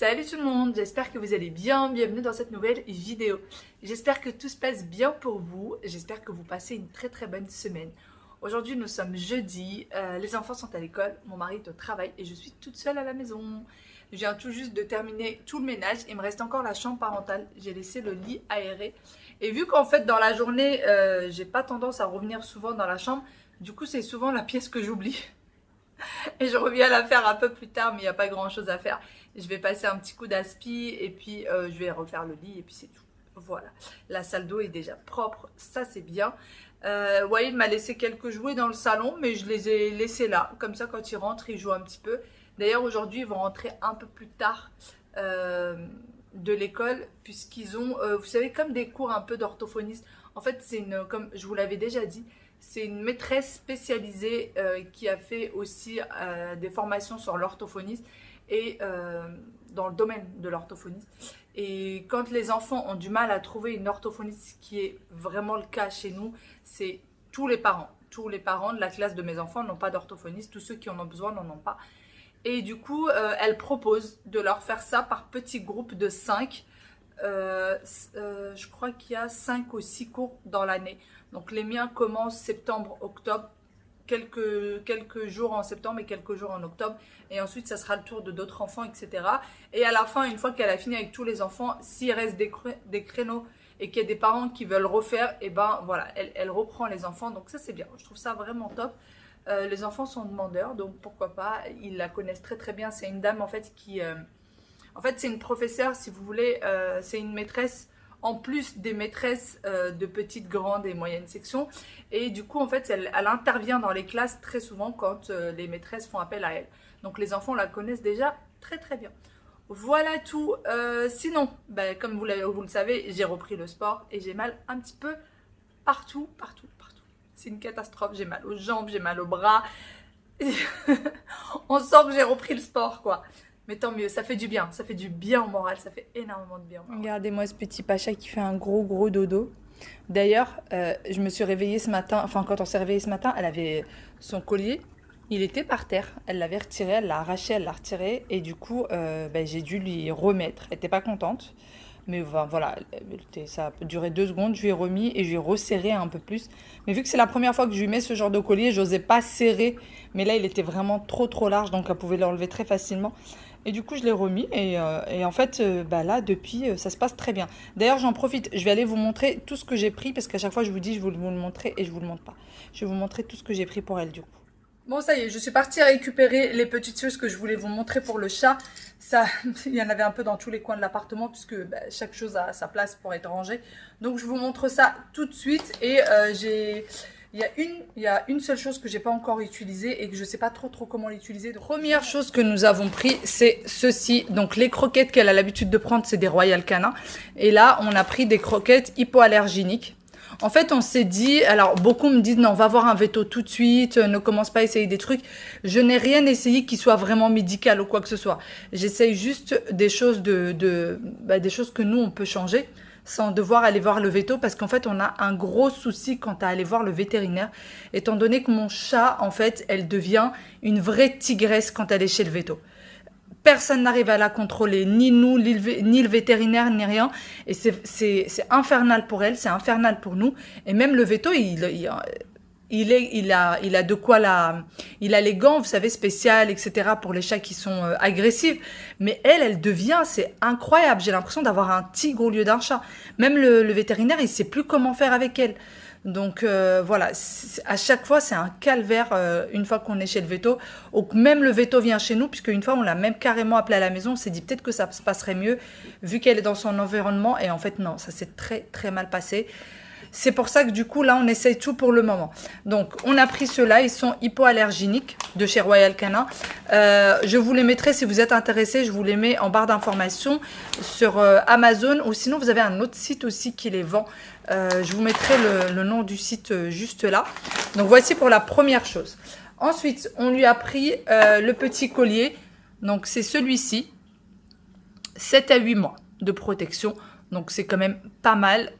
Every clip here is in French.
Salut tout le monde, j'espère que vous allez bien, bienvenue dans cette nouvelle vidéo. J'espère que tout se passe bien pour vous, j'espère que vous passez une très bonne semaine. Aujourd'hui nous sommes jeudi, les enfants sont à l'école, mon mari est au travail et je suis toute seule à la maison. Je viens tout juste de terminer tout le ménage, il me reste encore la chambre parentale, j'ai laissé le lit aéré. Et vu qu'en fait dans la journée, j'ai pas tendance à revenir souvent dans la chambre, du coup c'est souvent la pièce que j'oublie. Et je reviens la faire un peu plus tard, mais il n'y a pas grand chose à faire. Je vais passer un petit coup d'aspi et puis je vais refaire le lit et puis c'est tout. Voilà, la salle d'eau est déjà propre, ça c'est bien. Walid m'a laissé quelques jouets dans le salon, mais je les ai laissés là. Comme ça, quand il rentre, il joue un petit peu. D'ailleurs, aujourd'hui, ils vont rentrer un peu plus tard de l'école, puisqu'ils ont, vous savez, comme des cours un peu d'orthophoniste. En fait, c'est une, comme je vous l'avais déjà dit, c'est une maîtresse spécialisée qui a fait aussi des formations sur l'orthophoniste et dans le domaine de l'orthophoniste. Et quand les enfants ont du mal à trouver une orthophoniste, ce qui est vraiment le cas chez nous, c'est tous les parents. Tous les parents de la classe de mes enfants n'ont pas d'orthophoniste, tous ceux qui en ont besoin n'en ont pas. Et du coup, elle propose de leur faire ça par petits groupes de 5. Je crois qu'il y a 5 ou 6 cours dans l'année. Donc les miens commencent septembre, octobre, quelques jours en septembre et quelques jours en octobre. Et ensuite, ça sera le tour de d'autres enfants, etc. Et à la fin, une fois qu'elle a fini avec tous les enfants, s'il reste des créneaux et qu'il y a des parents qui veulent refaire, et ben voilà, elle reprend les enfants. Donc ça, c'est bien. Je trouve ça vraiment top. Les enfants sont demandeurs, donc pourquoi pas. Ils la connaissent très bien. C'est une dame en fait qui... en fait, c'est une professeure, si vous voulez. C'est une maîtresse en plus des maîtresses de petites, grandes et moyennes sections. Et du coup, en fait, elle intervient dans les classes très souvent quand les maîtresses font appel à elle. Donc, les enfants la connaissent déjà très bien. Voilà tout. Sinon, ben, comme vous le savez, j'ai repris le sport et j'ai mal un petit peu partout. C'est une catastrophe. J'ai mal aux jambes, j'ai mal aux bras. On sent que j'ai repris le sport, quoi. Mais tant mieux, ça fait du bien au moral, ça fait énormément de bien au moral. Regardez-moi ce petit Pacha qui fait un gros dodo. D'ailleurs, je me suis réveillée ce matin, enfin quand on s'est réveillé ce matin, elle avait son collier, il était par terre, elle l'avait retiré, elle l'a arraché, elle l'a retiré, et du coup, j'ai dû lui remettre, elle n'était pas contente. Mais voilà, ça a duré 2 secondes, je lui ai remis et je lui ai resserré un peu plus. Mais vu que c'est la première fois que je lui mets ce genre de collier, j'osais pas serrer. Mais là, il était vraiment trop large, donc elle pouvait l'enlever très facilement. Et du coup, je l'ai remis et en fait, là, depuis, ça se passe très bien. D'ailleurs, j'en profite, je vais aller vous montrer tout ce que j'ai pris, parce qu'à chaque fois, je vous dis, je vais vous le montrer et je vous le montre pas. Je vais vous montrer tout ce que j'ai pris pour elle, du coup. Bon, ça y est, je suis partie récupérer les petites choses que je voulais vous montrer pour le chat. Ça, il y en avait un peu dans tous les coins de l'appartement puisque chaque chose a sa place pour être rangée. Donc, je vous montre ça tout de suite. Et il y a une seule chose que j'ai pas encore utilisée et que je sais pas trop comment l'utiliser. Première chose que nous avons pris, c'est ceci. Donc, les croquettes qu'elle a l'habitude de prendre, c'est des Royal Canin. Et là, on a pris des croquettes hypoallergéniques. En fait, on s'est dit, alors beaucoup me disent, non, on va voir un veto tout de suite, ne commence pas à essayer des trucs. Je n'ai rien essayé qui soit vraiment médical ou quoi que ce soit. J'essaye juste des choses des choses que nous, on peut changer sans devoir aller voir le veto parce qu'en fait, on a un gros souci quant à aller voir le vétérinaire, étant donné que mon chat, en fait, elle devient une vraie tigresse quand elle est chez le veto. Personne n'arrive à la contrôler, ni nous, ni le vétérinaire, ni rien. Et c'est infernal pour elle, c'est infernal pour nous. Et même le veto, il a de quoi il a les gants, vous savez, spéciales, etc. pour les chats qui sont agressifs. Mais elle devient, c'est incroyable. J'ai l'impression d'avoir un tigre au lieu d'un chat. Même le vétérinaire, il sait plus comment faire avec elle. Donc voilà, à chaque fois c'est un calvaire une fois qu'on est chez le veto, ou même le veto vient chez nous, puisque une fois on l'a même carrément appelé à la maison, on s'est dit peut-être que ça se passerait mieux vu qu'elle est dans son environnement, et en fait non, ça s'est très mal passé. C'est pour ça que du coup là on essaye tout pour le moment. Donc on a pris ceux-là, ils sont hypoallergéniques de chez Royal Canin. Je vous les mettrai si vous êtes intéressés, je vous les mets en barre d'informations sur Amazon, ou sinon vous avez un autre site aussi qui les vend. Je vous mettrai le nom du site juste là. Donc voici pour la première chose. Ensuite, on lui a pris le petit collier. Donc c'est celui-ci. 7 à 8 mois de protection. Donc c'est quand même pas mal.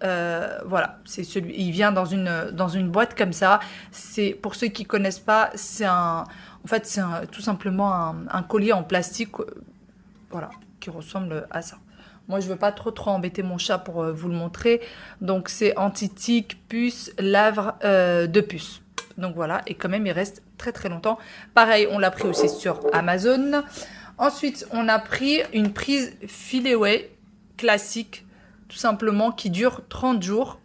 Voilà, c'est celui. Il vient dans une boîte comme ça. C'est pour ceux qui connaissent pas, c'est tout simplement un collier en plastique. Voilà, qui ressemble à ça. Moi, je veux pas trop embêter mon chat pour vous le montrer. Donc, c'est anti-tique, puce, lavre de puce. Donc, voilà. Et quand même, il reste très, très longtemps. Pareil, on l'a pris aussi sur Amazon. Ensuite, on a pris une prise Fileway classique, tout simplement, qui dure 30 jours.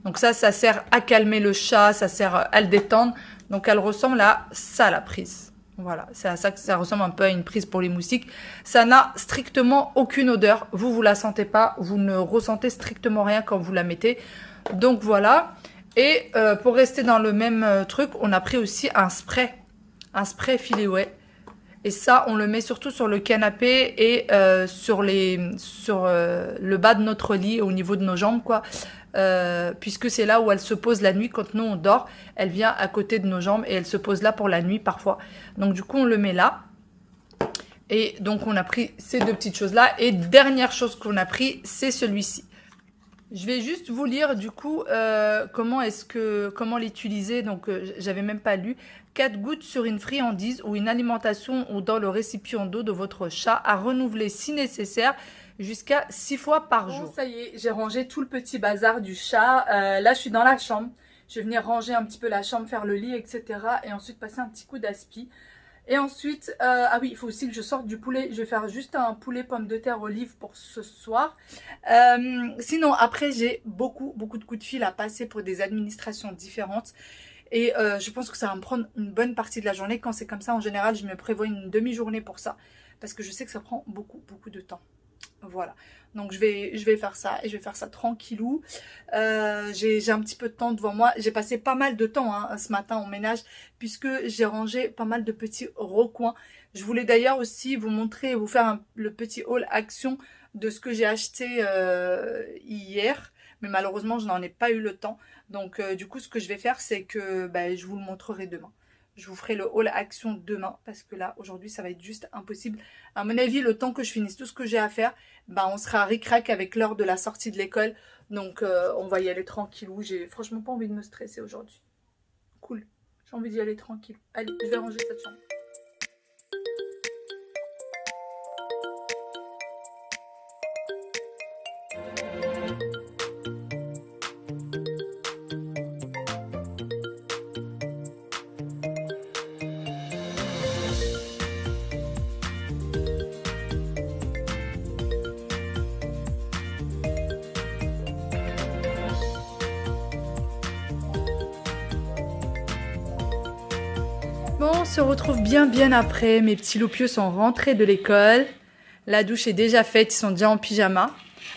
Donc, ça sert à calmer le chat, ça sert à le détendre. Donc, elle ressemble à ça, la prise. Voilà, c'est à ça que ça ressemble un peu à une prise pour les moustiques. Ça n'a strictement aucune odeur. Vous la sentez pas. Vous ne ressentez strictement rien quand vous la mettez. Donc voilà. Et pour rester dans le même truc, on a pris aussi un spray. Un spray Fileway. Et ça, on le met surtout sur le canapé et sur le bas de notre lit, au niveau de nos jambes, quoi. Puisque c'est là où elle se pose la nuit quand nous on dort. Elle vient à côté de nos jambes et elle se pose là pour la nuit parfois. Donc du coup on le met là. Et donc on a pris ces deux petites choses là. Et dernière chose qu'on a pris, c'est celui-ci. Je vais juste vous lire du coup comment l'utiliser. Donc j'avais même pas lu. 4 gouttes sur une friandise ou une alimentation ou dans le récipient d'eau de votre chat à renouveler si nécessaire jusqu'à 6 fois par jour. Bon, ça y est, j'ai rangé tout le petit bazar du chat. Là, je suis dans la chambre. Je vais venir ranger un petit peu la chambre, faire le lit, etc. Et ensuite passer un petit coup d'aspi. Et ensuite, ah oui, il faut aussi que je sorte du poulet. Je vais faire juste un poulet pomme de terre olive pour ce soir. Sinon, après, j'ai beaucoup de coups de fil à passer pour des administrations différentes. Et je pense que ça va me prendre une bonne partie de la journée. Quand c'est comme ça, en général, je me prévois une demi-journée pour ça. Parce que je sais que ça prend beaucoup de temps. Voilà, donc je vais faire ça et je vais faire ça tranquillou. J'ai un petit peu de temps devant moi. J'ai passé pas mal de temps ce matin au ménage puisque j'ai rangé pas mal de petits recoins. Je voulais d'ailleurs aussi vous montrer, vous faire le petit haul action de ce que j'ai acheté hier. Mais malheureusement, je n'en ai pas eu le temps. Donc du coup, ce que je vais faire, c'est que je vous le montrerai demain. Je vous ferai le haul action demain parce que là, aujourd'hui, ça va être juste impossible. À mon avis, le temps que je finisse tout ce que j'ai à faire, on sera ric-rac avec l'heure de la sortie de l'école. Donc, on va y aller tranquillou. J'ai franchement pas envie de me stresser aujourd'hui. Cool. J'ai envie d'y aller tranquille. Allez, je vais ranger cette chambre. Bon, on se retrouve bien après. Mes petits loupieux sont rentrés de l'école. La douche est déjà faite, ils sont déjà en pyjama.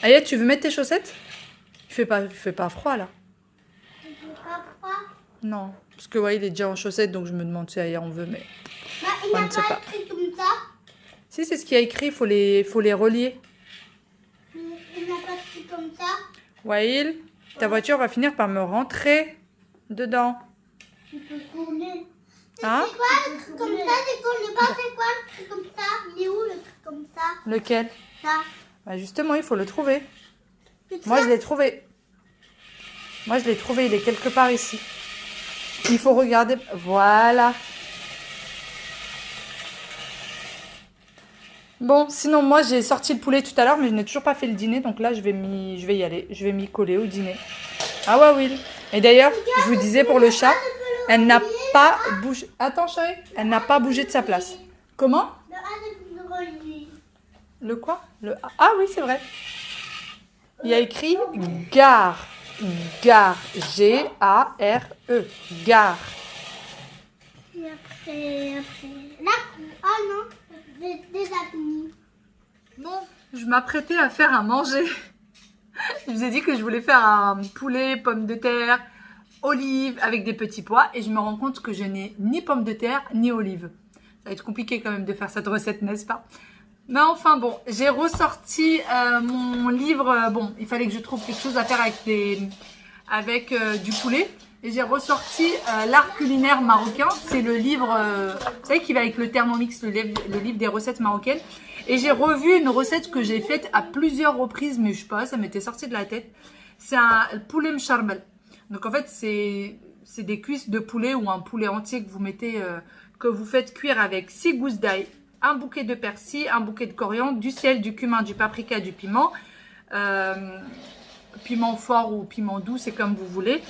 Aya, tu veux mettre tes chaussettes? Il fait pas froid là. Il fait pas froid? Non, parce que ouais, il est déjà en chaussettes, donc je me demande si Aya en veut, mais Il n'a pas écrit comme ça. Si, c'est ce qu'il y a écrit, il faut les relier. Il n'a pas écrit comme ça. Waïl, ta voiture va finir par me rentrer dedans. Il peut tourner. Hein? C'est quoi le truc comme ça? Je connais pas c'est quoi le truc comme ça? Il est où le truc comme ça? Lequel? Ça. Justement, il faut le trouver. Moi, je l'ai trouvé. Il est quelque part ici. Il faut regarder. Voilà. Bon, sinon, moi, j'ai sorti le poulet tout à l'heure, mais je n'ai toujours pas fait le dîner. Donc là, je vais y aller. Je vais m'y coller au dîner. Ah ouais, Will. Et d'ailleurs, je vous disais pour le chat, elle n'a pas bougé. Attends, chérie. Elle n'a pas bougé de sa place. Comment? Le A de relier. Le quoi? Le A. Ah oui, c'est vrai. Il y a écrit gare. Gare. G-A-R-E. Gare. Et après. Là, ah non, déjà fini. Bon, je m'apprêtais à faire à manger. Je vous ai dit que je voulais faire un poulet, pommes de terre, olives avec des petits pois. Et je me rends compte que je n'ai ni pommes de terre, ni olives. Ça va être compliqué quand même de faire cette recette, n'est-ce pas? Mais enfin bon, j'ai ressorti mon livre. Bon, il fallait que je trouve quelque chose à faire avec du poulet. Et j'ai ressorti l'art culinaire marocain. C'est le livre, vous savez, qui va avec le Thermomix, le livre des recettes marocaines. Et j'ai revu une recette que j'ai faite à plusieurs reprises, mais je sais pas, ça m'était sorti de la tête. C'est un poulet mcharbel. Donc en fait, c'est des cuisses de poulet ou un poulet entier que vous mettez, que vous faites cuire avec 6 gousses d'ail un bouquet de persil, un bouquet de coriandre, du sel, du cumin, du paprika, du piment. Piment fort ou piment doux, c'est comme vous voulez.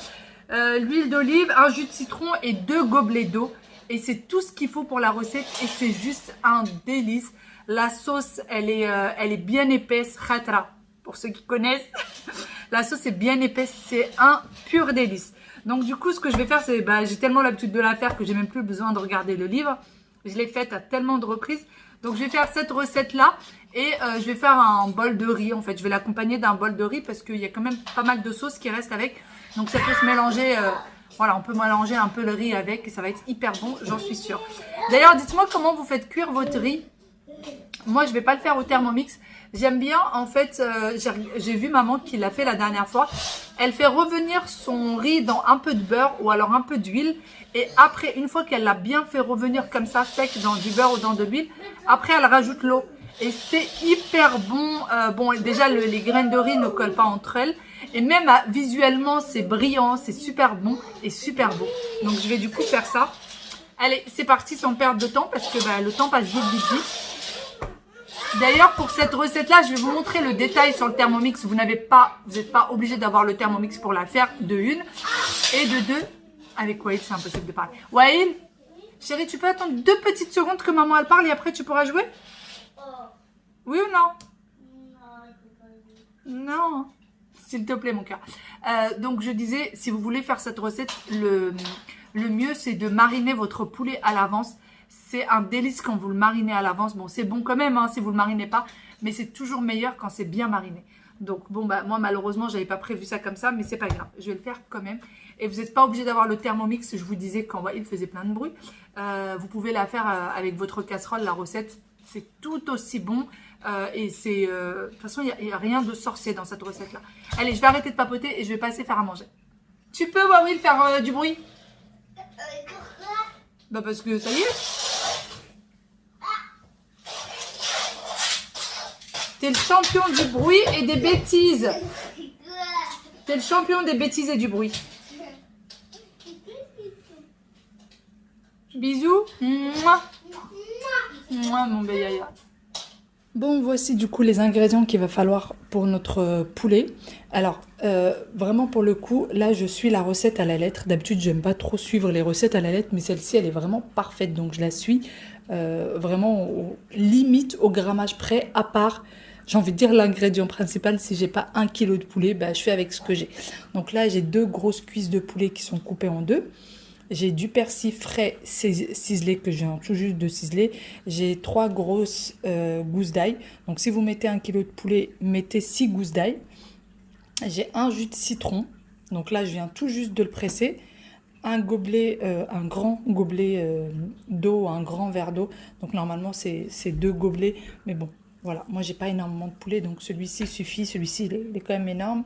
L'huile d'olive, un jus de citron et 2 gobelets d'eau. Et c'est tout ce qu'il faut pour la recette et c'est juste un délice. La sauce, elle est bien épaisse, khatra, pour ceux qui connaissent. La sauce est bien épaisse, c'est un pur délice. Donc du coup, ce que je vais faire, c'est, j'ai tellement l'habitude de la faire que j'ai même plus besoin de regarder le livre. Je l'ai faite à tellement de reprises. Donc je vais faire cette recette-là et je vais faire un bol de riz. En fait, je vais l'accompagner d'un bol de riz parce qu'il y a quand même pas mal de sauce qui reste avec. Donc ça peut se mélanger, voilà, on peut mélanger un peu le riz avec et ça va être hyper bon, j'en suis sûre. D'ailleurs, dites-moi comment vous faites cuire votre riz. Moi, je ne vais pas le faire au Thermomix. J'aime bien, en fait, j'ai vu maman qui l'a fait la dernière fois. Elle fait revenir son riz dans un peu de beurre ou alors un peu d'huile. Et après, une fois qu'elle l'a bien fait revenir comme ça, sec, dans du beurre ou dans de l'huile, après, elle rajoute l'eau. Et c'est hyper bon. Bon, déjà, les graines de riz ne collent pas entre elles. Et même visuellement, c'est brillant, c'est super bon et super beau. Donc, je vais du coup faire ça. Allez, c'est parti sans perdre de temps parce que le temps passe vite, vite, vite. D'ailleurs, pour cette recette-là, je vais vous montrer le détail sur le Thermomix. Vous n'êtes pas obligé d'avoir le Thermomix pour la faire, de une. Et de deux, avec Waïl, c'est impossible de parler. Waïl, chérie, tu peux attendre 2 petites secondes que maman elle parle et après tu pourras jouer? Oui ou non? Non. S'il te plaît, mon cœur. Donc, je disais, si vous voulez faire cette recette, le mieux, c'est de mariner votre poulet à l'avance. C'est un délice quand vous le marinez à l'avance. Bon, c'est bon quand même si vous ne le marinez pas, mais c'est toujours meilleur quand c'est bien mariné. Donc, bon, moi, malheureusement, je n'avais pas prévu ça comme ça, mais c'est pas grave. Je vais le faire quand même. Et vous n'êtes pas obligé d'avoir le Thermomix. Je vous disais quand il faisait plein de bruit. Vous pouvez la faire avec votre casserole, la recette. C'est tout aussi bon. Et c'est... de toute façon, il n'y a rien de sorcier dans cette recette-là. Allez, je vais arrêter de papoter et je vais passer faire à manger. Tu peux, Wawil, faire du bruit? Parce que ça y est. T'es le champion du bruit et des bêtises. T'es le champion des bêtises et du bruit. Bisous. Mouah. Mouah, mon bébé yaya. Bon, voici du coup les ingrédients qu'il va falloir pour notre poulet. Alors, vraiment pour le coup, là je suis la recette à la lettre. D'habitude, j'aime pas trop suivre les recettes à la lettre, mais celle-ci, elle est vraiment parfaite. Donc, je la suis vraiment limite au grammage près, à part, j'ai envie de dire l'ingrédient principal. Si j'ai pas 1 kg de poulet, je fais avec ce que j'ai. Donc là, j'ai 2 grosses cuisses de poulet qui sont coupées en 2. J'ai du persil frais ciselé que je viens tout juste de ciseler. J'ai 3 grosses gousses d'ail. Donc si vous mettez 1 kg de poulet, mettez 6 gousses d'ail. J'ai un jus de citron. Donc là, je viens tout juste de le presser. Un gobelet, un grand gobelet d'eau, un grand verre d'eau. Donc normalement, c'est 2 gobelets. Mais bon, voilà. Moi, j'ai pas énormément de poulet. Donc celui-ci suffit. Celui-ci, il est quand même énorme.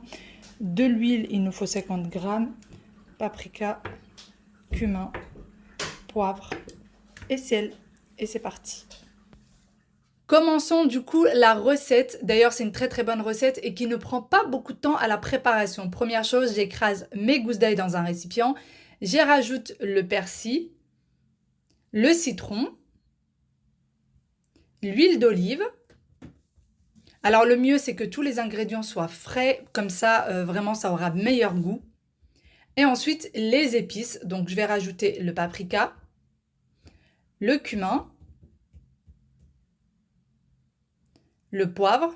De l'huile, il nous faut 50 grammes. Paprika, cumin, poivre et sel. Et c'est parti. Commençons du coup la recette. D'ailleurs, c'est une très très bonne recette et qui ne prend pas beaucoup de temps à la préparation. Première chose, j'écrase mes gousses d'ail dans un récipient. J'y rajoute le persil, le citron, l'huile d'olive. Alors le mieux, c'est que tous les ingrédients soient frais. Comme ça, vraiment, ça aura meilleur goût. Et ensuite, les épices. Donc, je vais rajouter le paprika, le cumin, le poivre,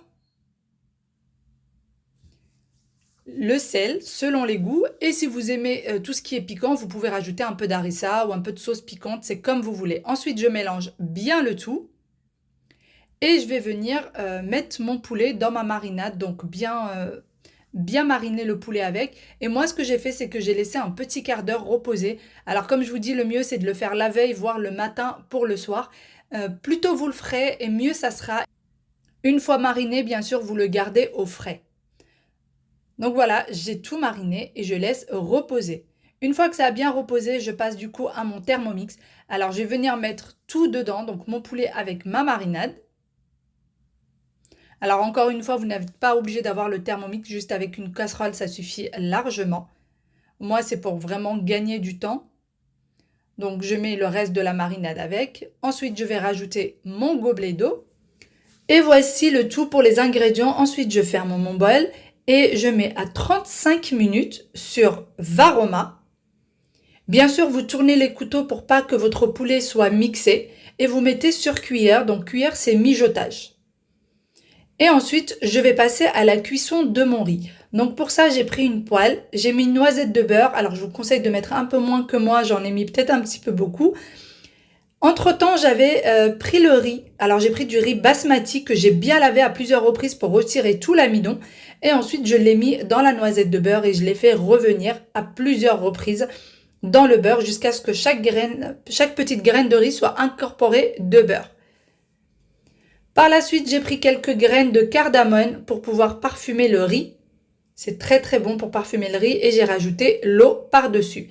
le sel, selon les goûts. Et si vous aimez tout ce qui est piquant, vous pouvez rajouter un peu d'harissa ou un peu de sauce piquante. C'est comme vous voulez. Ensuite, je mélange bien le tout. Et je vais venir mettre mon poulet dans ma marinade. Donc, bien mariner le poulet avec. Et moi, ce que j'ai fait, c'est que j'ai laissé un petit quart d'heure reposer. Alors, comme je vous dis, le mieux, c'est de le faire la veille, voire le matin pour le soir. Plus tôt vous le ferez, et mieux ça sera. Une fois mariné, bien sûr, vous le gardez au frais. Donc voilà, j'ai tout mariné et je laisse reposer. Une fois que ça a bien reposé, je passe du coup à mon Thermomix. Alors, je vais venir mettre tout dedans, donc mon poulet avec ma marinade. Alors encore une fois, vous n'êtes pas obligé d'avoir le Thermomix, juste avec une casserole, ça suffit largement. Moi, c'est pour vraiment gagner du temps. Donc, je mets le reste de la marinade avec. Ensuite, je vais rajouter mon gobelet d'eau. Et voici le tout pour les ingrédients. Ensuite, je ferme mon bol et je mets à 35 minutes sur Varoma. Bien sûr, vous tournez les couteaux pour pas que votre poulet soit mixé et vous mettez sur cuillère. Donc, cuillère, c'est mijotage. Et ensuite, je vais passer à la cuisson de mon riz. Donc, pour ça, j'ai pris une poêle. J'ai mis une noisette de beurre. Alors, je vous conseille de mettre un peu moins que moi. J'en ai mis peut-être un petit peu beaucoup. Entre-temps, j'avais pris le riz. Alors, j'ai pris du riz basmati que j'ai bien lavé à plusieurs reprises pour retirer tout l'amidon. Et ensuite, je l'ai mis dans la noisette de beurre et je l'ai fait revenir à plusieurs reprises dans le beurre jusqu'à ce que chaque petite graine de riz soit incorporée de beurre. Par la suite, j'ai pris quelques graines de cardamone pour pouvoir parfumer le riz. C'est très très bon pour parfumer le riz et j'ai rajouté l'eau par-dessus.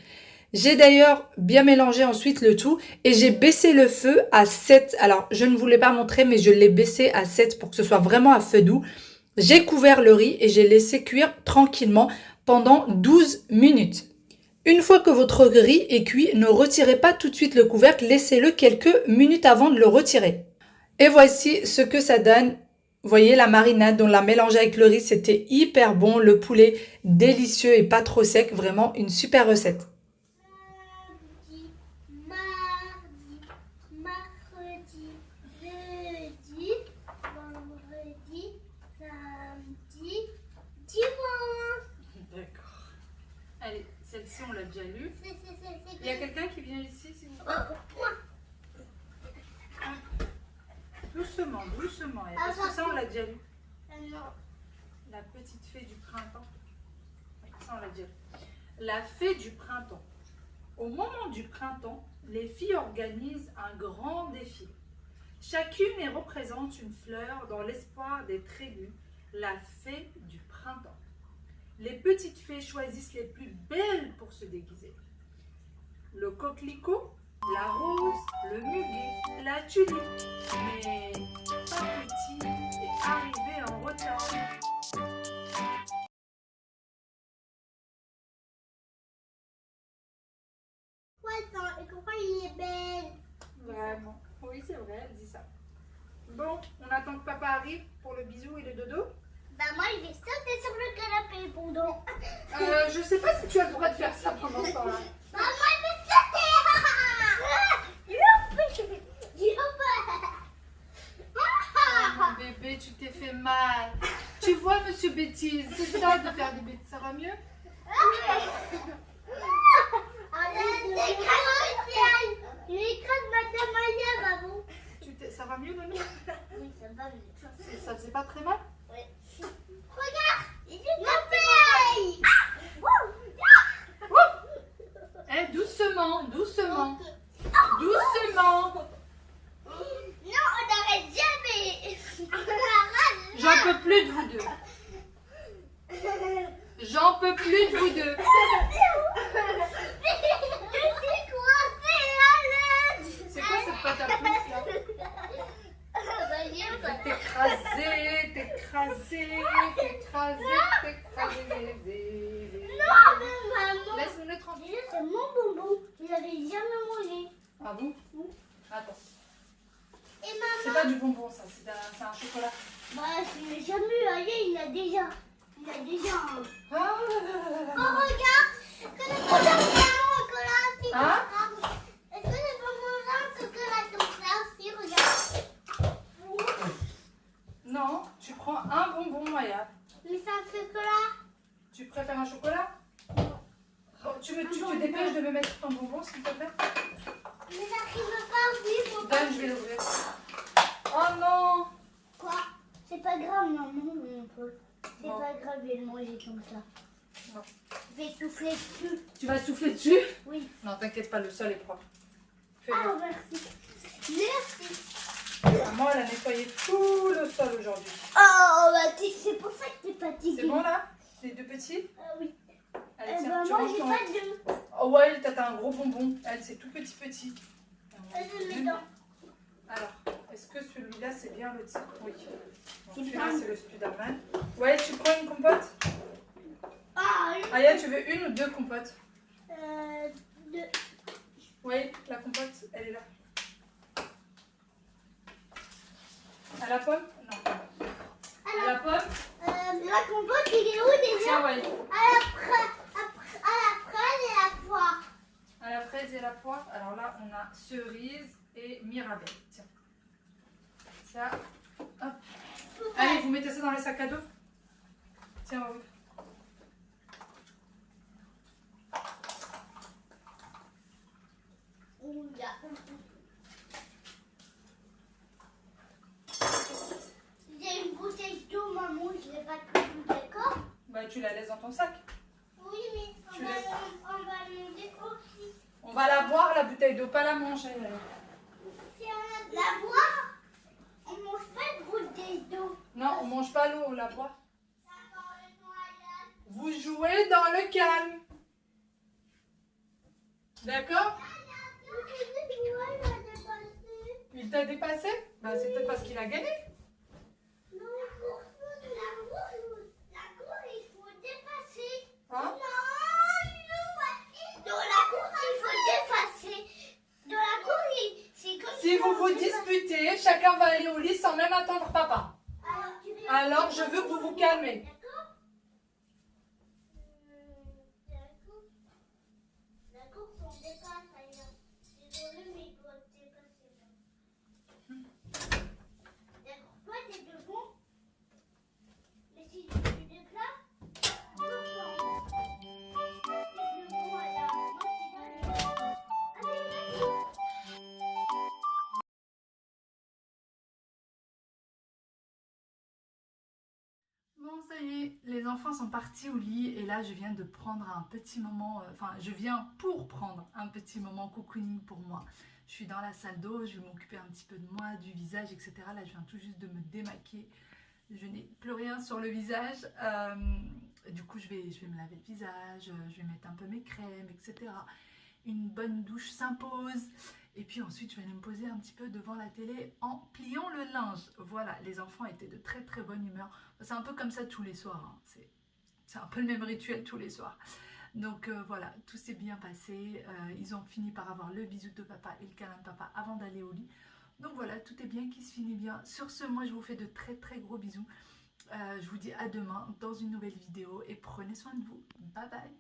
J'ai d'ailleurs bien mélangé ensuite le tout et j'ai baissé le feu à 7. Alors, je ne vous l'ai pas montré, mais je l'ai baissé à 7 pour que ce soit vraiment à feu doux. J'ai couvert le riz et j'ai laissé cuire tranquillement pendant 12 minutes. Une fois que votre riz est cuit, ne retirez pas tout de suite le couvercle, laissez-le quelques minutes avant de le retirer. Et voici ce que ça donne. Vous voyez la marinade, on l'a mélangé avec le riz, c'était hyper bon. Le poulet délicieux et pas trop sec, vraiment une super recette. Mardi, mercredi, jeudi, vendredi, samedi, dimanche. D'accord. Allez, celle-ci on l'a déjà lue. C'est Il y a quelqu'un qui vient ici, s'il vous plaît. Doucement, doucement. Parce que ça, on l'a déjà lu. Non. La petite fée du printemps. Ça, on l'a déjà lu. La fée du printemps. Au moment du printemps, les filles organisent un grand défilé. Chacune y représente une fleur dans l'espoir d'être élue la fée du printemps. Les petites fées choisissent les plus belles pour se déguiser. Le coquelicot, la rose, le muguet, la tulipe. Mais pas petit est arrivé en retard. Ouais, et pourquoi il est belle? Vraiment. Oui, c'est vrai, elle dit ça. Bon, on attend que papa arrive pour le bisou et le dodo. Bah moi, je vais sauter sur le canapé pendant. Je sais pas si tu as le droit de faire ça pendant ce temps-là. Bah moi, je vais sauter. Mon bébé, tu t'es fait mal. Tu vois, monsieur Bêtise, c'est ça de faire des bêtises. Ça va mieux? Il écrase Madame Maya, maman. Ça va mieux, Nono? Oui, ça va mieux. Ça faisait pas très mal? Oui. Regarde, il est pareil. Eh, doucement, doucement. Doucement. Non, on n'arrête jamais. J'en peux plus de vous deux. J'en peux plus de vous deux. C'est quoi cette pâte à pouce là? T'écraser. Non, mais maman. Laisse-nous le tranquille. C'est mon bonbon. Je l'avais jamais mangé. Ah bon? Attends. Et C'est maman. pas du bonbon ça, c'est un chocolat. Bah, je l'ai jamais eu. Allez, il a déjà. un. Ah. Oh, regarde. Que ne pas manger un chocolat aussi. Hein? Est-ce que ne pas manger un chocolat comme ça aussi? Regarde. Non, tu prends un bonbon, Maya. Mais c'est un chocolat. Tu préfères un chocolat? Oh, tu te dépêches de me mettre ton bonbon, s'il te plaît? Mais j'arrive pas à ouvrir. Donne, je vais l'ouvrir. Oh non! Quoi? C'est pas grave, non, mon pote. C'est Bon. pas grave, je vais le manger comme ça. Non. Je vais souffler dessus. Tu vas souffler dessus? Oui. Non, t'inquiète pas, le sol est propre. Fais Ah, voir. merci. Merci. Maman, elle a nettoyé tout le sol aujourd'hui. Oh, bah, c'est pour ça que t'es fatiguée. C'est bon là? Les deux petits? Ah oui. Allez, Eh tiens, ben, tu moi, ranges j'ai ton... pas de... Oh ouais, t'as un gros bonbon. Elle, c'est tout petit. Je mets dans. Alors, est-ce que celui-là, c'est bien le type? Oui. Donc, C'est celui-là, bien. c'est le Spiderman. Ouais, tu prends une compote? Ah, Aya, tu veux une ou deux compotes? deux. Oui, la compote, elle est là. À la pomme? Non. À la pomme? La compote, il est où déjà? Tiens, ouais. À la fraise et la poire. À la fraise et la poire. Alors là, on a cerise et mirabelle. Tiens. Ça. Hop. Allez, vous mettez ça dans les sacs à dos. Tiens, oui. J'ai une bouteille d'eau, maman, je l'ai pas tout, d'accord? Bah, tu la laisses dans ton sac. Oui, mais Tu laisses. on va manger aussi. On va la boire, la bouteille d'eau, pas la manger. Si on a de la boire, on mange pas de bouteille d'eau. Non, on mange pas l'eau, on la boit. Vous jouez dans le calme. D'accord? Il t'a dépassé? Bah, c'est peut-être parce qu'il a gagné. Non, la cour, il faut dépasser. Hein? Dans la cour, il faut dépasser. Dans la cour, c'est comme Si vous vous disputez, chacun va aller au lit sans même attendre papa. Alors, je veux que vous vous calmez. D'accord, on dépasse ailleurs. Désolée, mais il doit dépasser. D'accord, toi, t'es debout. Mais si tu te déplaces, non. T'es debout, alors. Moi, je suis dans les... Allez, Bon, ça y est, les enfants sont partis au lit et là, je viens de prendre un petit moment, je viens pour prendre un petit moment cocooning pour moi. Je suis dans la salle d'eau, je vais m'occuper un petit peu de moi, du visage, etc. Là, je viens tout juste de me démaquiller. Je n'ai plus rien sur le visage. Du coup, je vais me laver le visage, je vais mettre un peu mes crèmes, etc. Une bonne douche s'impose. Et puis ensuite, je vais aller me poser un petit peu devant la télé en pliant le linge. Voilà, les enfants étaient de très très bonne humeur. C'est un peu comme ça tous les soirs. Hein. C'est un peu le même rituel tous les soirs. Donc voilà, tout s'est bien passé. Ils ont fini par avoir le bisou de papa et le câlin de papa avant d'aller au lit. Donc voilà, tout est bien qui se finit bien. Sur ce, moi je vous fais de très très gros bisous. Je vous dis à demain dans une nouvelle vidéo et prenez soin de vous. Bye bye.